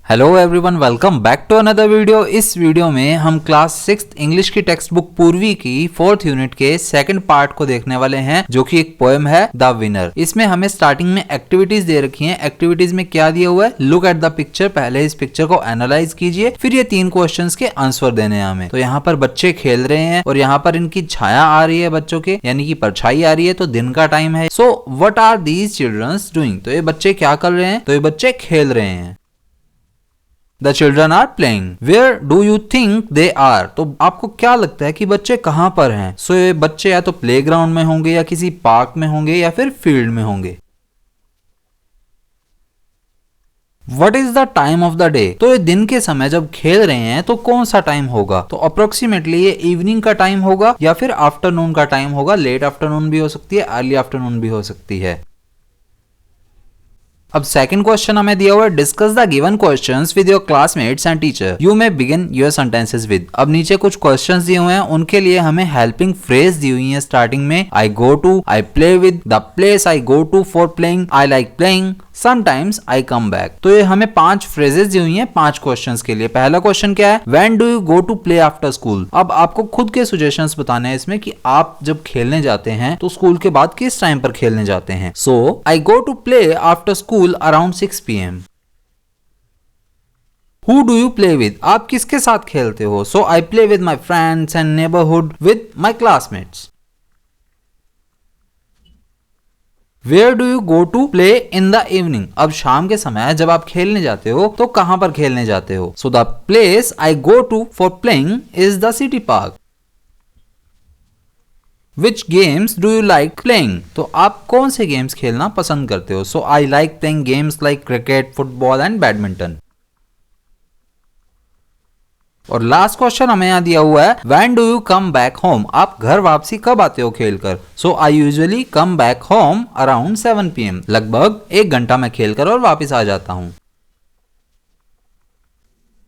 Hello everyone, welcome back to another video. इस वीडियो में हम क्लास 6th इंग्लिश की टेक्स्ट बुक पूर्वी की 4th यूनिट के सेकंड पार्ट को देखने वाले हैं, जो कि एक पोएम है द विनर। इसमें हमें स्टार्टिंग में एक्टिविटीज दे रखी हैं। एक्टिविटीज में क्या दिया हुआ है, लुक एट द पिक्चर। पहले इस पिक्चर को एनालाइज कीजिए, फिर ये 3 क्वेश्चंस के आंसर देने हैं हमें। तो यहाँ पर बच्चे खेल रहे हैं और यहाँ पर इनकी छाया आ रही है बच्चों के, यानी कि परछाई आ रही है, तो दिन का टाइम है। So what are these childrens doing? तो ये बच्चे क्या कर रहे हैं? तो ये बच्चे खेल रहे हैं। The children are playing. Where do you think they are? तो आपको क्या लगता है कि बच्चे कहाँ पर हैं? सो ये बच्चे या तो प्लेग्राउंड में होंगे, या किसी पार्क में होंगे, या फिर फील्ड में होंगे। What is the time of the day? तो ये दिन के समय जब खेल रहे हैं तो कौन सा टाइम होगा? तो अप्रोक्सीमेटली ये इवनिंग का टाइम होगा या फिर आफ्टरनून का टाइम होगा। लेट आफ्टरनून भी हो सकती है, अर्ली आफ्टरनून भी हो सकती है। अब सेकंड क्वेश्चन हमें दिया हुआ है, discuss the given questions with your classmates and teacher. You may begin your sentences with. अब नीचे कुछ क्वेश्चंस दिए हुए हैं, उनके लिए हमें हेल्पिंग फ्रेज दी हुई है स्टार्टिंग में। I go to, I play with, the place I go to for playing, I like playing, sometimes I come back. तो ये हमें 5 फ्रेजेस दी हुई हैं 5 क्वेश्चंस के लिए। पहला क्वेश्चन क्या है, when do you go to play after school? अब आपको खुद के सजेशंस बताने हैं इसमें कि आप जब खेलने जाते हैं तो स्कूल के बाद किस टाइम पर खेलने जाते हैं। So I go to play after school around 6 PM। Who do you play with? आप किसके साथ खेलते हो? So I play with my friends and neighborhood with my classmates. Where do you go to play in the evening? अब शाम के समय जब आप खेलने जाते हो तो कहां पर खेलने जाते हो? So the place I go to for playing is the city park. Which games do you like playing? तो आप कौन से गेम्स खेलना पसंद करते हो? So I like playing games like cricket, football and badminton. और लास्ट क्वेश्चन हमें यहाँ दिया हुआ है, when do you come back home? आप घर वापसी कब आते हो खेलकर? So I usually come back home around 7 PM। लगभग 1 घंटा मैं खेलकर और वापस आ जाता हूँ।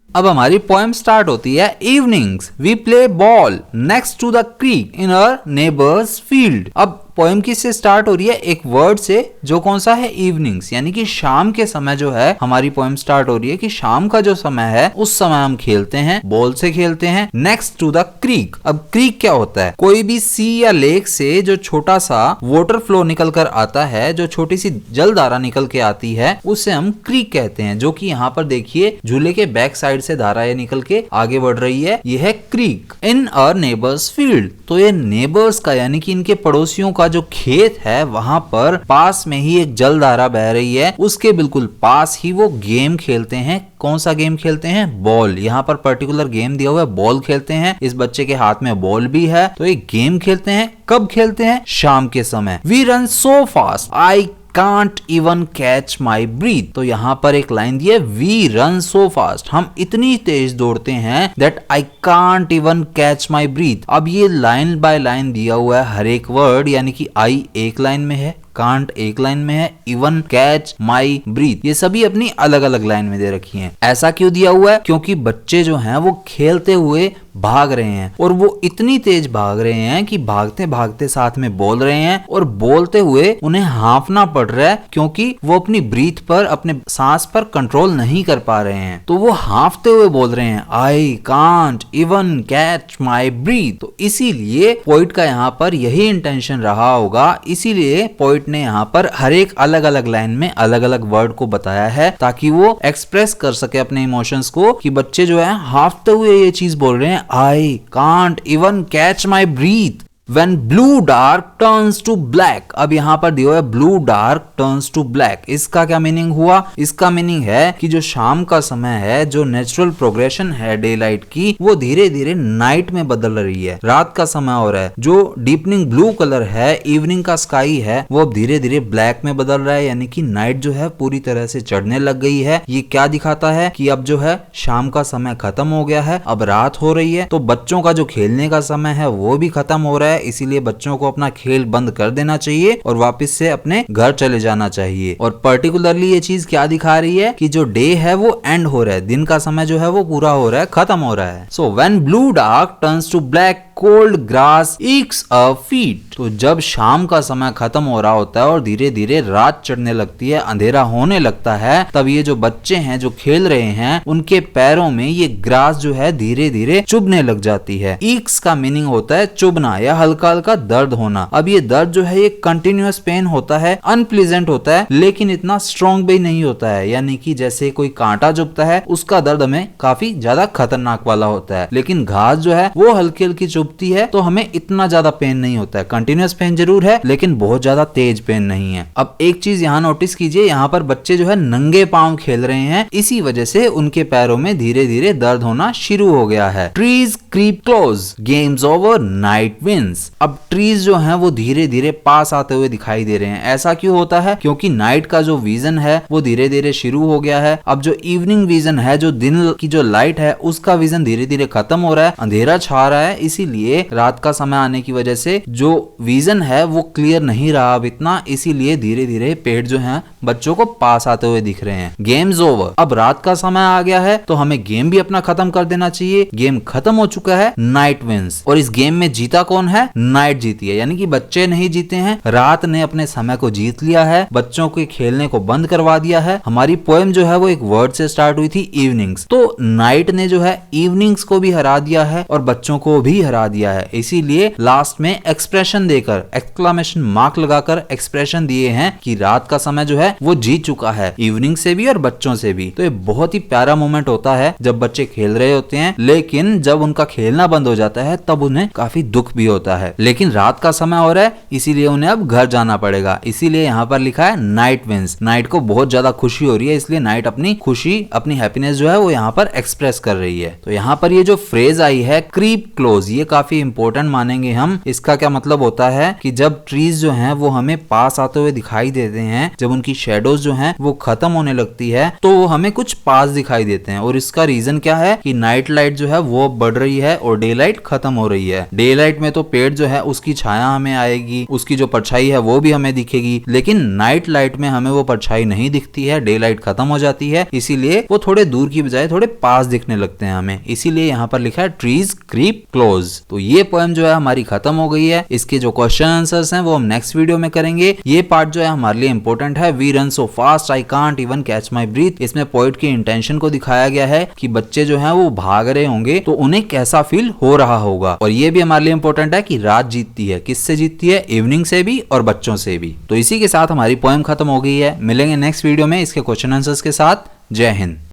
अब हमारी पोएम स्टार्ट होती है, evenings we play ball next to the creek in our neighbours field. अब पोएम किससे स्टार्ट हो रही है? एक वर्ड से, जो कौन सा है? इवनिंग्स, यानी कि शाम के समय जो है हमारी पोएम स्टार्ट हो रही है कि शाम का जो समय है उस समय हम खेलते हैं, बॉल से खेलते हैं नेक्स्ट टू द क्रीक। अब क्रीक क्या होता है? कोई भी सी या लेक से जो छोटा सा वाटर फ्लो निकल कर आता है, जो छोटी सी जलधारा निकल के आती है, उसे हम क्रीक कहते हैं। जो कि यहाँ पर देखिए झूले के बैक साइड से धारा ये निकल के आगे बढ़ रही है, ये है creek. In our neighbours field, तो ये नेबर्स का यानी कि इनके पड़ोसियों का जो खेत है वहां पर पास में ही एक जलधारा बह रही है, उसके बिल्कुल पास ही वो गेम खेलते हैं। कौन सा गेम खेलते हैं? बॉल। यहाँ पर पर्टिकुलर गेम दिया हुआ है, बॉल खेलते हैं। इस बच्चे के हाथ में बॉल भी है, तो ये गेम खेलते हैं। कब खेलते हैं? शाम के समय। We run so fast I can't even catch my breath। तो यहाँ पर एक लाइन दी है, we run so fast, हम इतनी तेज दौड़ते हैं that I can't even catch my breath। अब ये लाइन बाय लाइन दिया हुआ है हर एक वर्ड, यानी कि I एक लाइन में है, कांट एक लाइन में है, इवन, कैच, माई, ब्रीथ, ये सभी अपनी अलग अलग लाइन में दे रखी हैं। ऐसा क्यों दिया हुआ है? क्योंकि बच्चे जो हैं वो खेलते हुए भाग रहे हैं, और वो इतनी तेज भाग रहे हैं कि भागते भागते साथ में बोल रहे हैं, और बोलते हुए उन्हें हांफना पड़ रहा है, क्योंकि वो अपनी ब्रीथ पर, अपने सांस पर कंट्रोल नहीं कर पा रहे हैं। तो वो हांफते हुए बोल रहे हैं, I can't even catch my breath. तो इसीलिए पोइट का यहाँ पर यही इंटेंशन रहा होगा, इसीलिए पोइट ने यहाँ पर हर एक अलग अलग लाइन में अलग अलग वर्ड को बताया है, ताकि वो एक्सप्रेस कर सके अपने इमोशंस को, कि बच्चे जो है हांफते हुए ये चीज बोल रहे हैं, I can't even catch my breath When blue dark turns to black। अब यहाँ पर दिया है blue dark turns to black। इसका क्या मीनिंग हुआ? इसका मीनिंग है कि जो शाम का समय है, जो नेचुरल प्रोग्रेशन है डे लाइट की, वो धीरे धीरे नाइट में बदल रही है, रात का समय हो रहा है। जो डीपनिंग ब्लू कलर है, इवनिंग का स्काई है, वो अब धीरे धीरे ब्लैक में बदल रहा है, यानी कि नाइट जो है पूरी तरह से चढ़ने लग गई है। ये क्या दिखाता है कि अब जो है शाम का समय खत्म हो गया है, अब रात हो रही है। तो बच्चों का जो खेलने का समय है वो भी खत्म हो रहा है, इसीलिए बच्चों को अपना खेल बंद कर देना चाहिए और वापस से अपने घर चले जाना चाहिए। और पर्टिकुलरली ये चीज क्या दिखा रही है कि जो डे है वो एंड हो रहा है, दिन का समय जो है वो पूरा हो रहा है, खत्म हो रहा है। So when blue dark turns to black cold grass ekes a feet. तो जब शाम का समय खत्म हो रहा होता है और धीरे धीरे रात चढ़ने लगती है, अंधेरा होने लगता है, तब ये जो बच्चे हैं जो खेल रहे हैं उनके पैरों में ये ग्रास जो है धीरे धीरे चुभने लग जाती है। ईक्स का मीनिंग होता है चुभना या हल्का हल्का दर्द होना। अब ये दर्द जो है ये कंटिन्यूअस पेन होता है, अनप्लीजेंट होता है, लेकिन इतना स्ट्रॉन्ग भी नहीं होता है, यानी कि जैसे कोई कांटा चुभता है उसका दर्द हमें काफी ज्यादा खतरनाक वाला होता है, लेकिन घास जो है वो हल्की हल्की चुभती है तो हमें इतना ज्यादा पेन नहीं होता है। कंटिन्यूअस पेन जरूर है लेकिन बहुत ज्यादा तेज पेन नहीं है। अब एक चीज यहाँ नोटिस कीजिए, यहाँ पर बच्चे जो है नंगे पांव खेल रहे हैं, इसी वजह से उनके पैरों में धीरे धीरे दर्द होना शुरू हो गया है। Trees creep close, games over, night wins. अब ट्रीज जो हैं वो धीरे धीरे पास आते हुए दिखाई दे रहे हैं। ऐसा क्यों होता है? क्योंकि नाइट का जो विजन है वो धीरे धीरे शुरू हो गया है। अब जो इवनिंग विजन है, जो दिन की जो लाइट है, उसका विजन धीरे धीरे खत्म हो रहा है, अंधेरा छा रहा है, इसीलिए रात का समय आने की वजह से जो विजन है वो क्लियर नहीं रहा अब इतना, इसीलिए धीरे धीरे पेड़ जो है बच्चों को पास आते हुए दिख रहे हैं। गेम्स ओवर, अब रात का समय आ गया है तो हमें गेम भी अपना खत्म कर देना चाहिए। गेम खत्म हो चुका है, नाइट विंस। और इस गेम में जीता कौन है? नाइट जीती है, यानी कि बच्चे नहीं जीते हैं, रात ने अपने समय को जीत लिया है, बच्चों के खेलने को बंद करवा दिया है। हमारी पोएम जो है वो एक वर्ड से स्टार्ट हुई थी, इवनिंग्स, तो नाइट ने जो है इवनिंग्स को भी हरा दिया है और बच्चों को भी हरा दिया है। इसीलिए लास्ट में एक्सप्रेशन देकर, एक्सक्लेमेशन मार्क लगाकर एक्सप्रेशन दिए हैं कि रात का समय जो है वो जीत चुका है, इवनिंग से भी और बच्चों से भी। तो ये बहुत ही प्यारा मोमेंट होता है जब बच्चे खेल रहे होते हैं, लेकिन जब उनका खेलना बंद हो जाता है तब उन्हें काफी दुख भी होता है। लेकिन रात का समय हो रहा है इसीलिए उन्हें अब घर जाना पड़ेगा, इसीलिए यहाँ पर लिखा है नाइट विंस। नाइट को बहुत ज्यादा खुशी हो रही है, इसलिए नाइट अपनी खुशी, अपनी हैप्पीनेस जो है वो यहाँ पर एक्सप्रेस कर रही है। तो यहाँ पर ये जो फ्रेज आई है क्रीप क्लोज, ये काफी इंपॉर्टेंट मानेंगे हम। इसका क्या मतलब होता है कि जब ट्रीज जो हैं वो हमें पास आते हुए दिखाई देते हैं, जब उनकी शेडोज जो हैं वो खत्म होने लगती है तो हमें कुछ पास दिखाई देते हैं। और इसका रीजन क्या है कि नाइट लाइट जो है वो बढ़ रही है और डे लाइट खत्म हो रही है। डे लाइट में तो पेड़ जो है उसकी छाया हमें आएगी, उसकी जो परछाई है वो भी हमें दिखेगी, लेकिन नाइट लाइट में हमें वो परछाई नहीं दिखती है, डे लाइट खत्म हो जाती है, इसीलिए वो थोड़े दूर की बजाय थोड़े पास दिखने लगते हैं हमें। इसीलिए यहाँ पर लिखा है ट्रीज क्रीप क्लोज। तो ये पोएम जो है हमारी खत्म हो गई है। इसके जो क्वेश्चन आंसर्स हैं वो हम नेक्स्ट वीडियो में करेंगे। ये पार्ट जो है हमारे लिए इंपॉर्टेंट है। We run so fast I can't even catch my breath. इसमें पोइट की इंटेंशन को दिखाया गया है कि बच्चे जो हैं वो भाग रहे होंगे तो उन्हें कैसा फील हो रहा होगा। और ये भी हमारे लिए इंपॉर्टेंट है कि रात जीतती है, किससे जीतती है? इवनिंग से भी और बच्चों से भी। तो इसी के साथ हमारी पोएम खत्म हो गई है। मिलेंगे नेक्स्ट वीडियो में इसके क्वेश्चन आंसर्स के साथ। जय हिंद।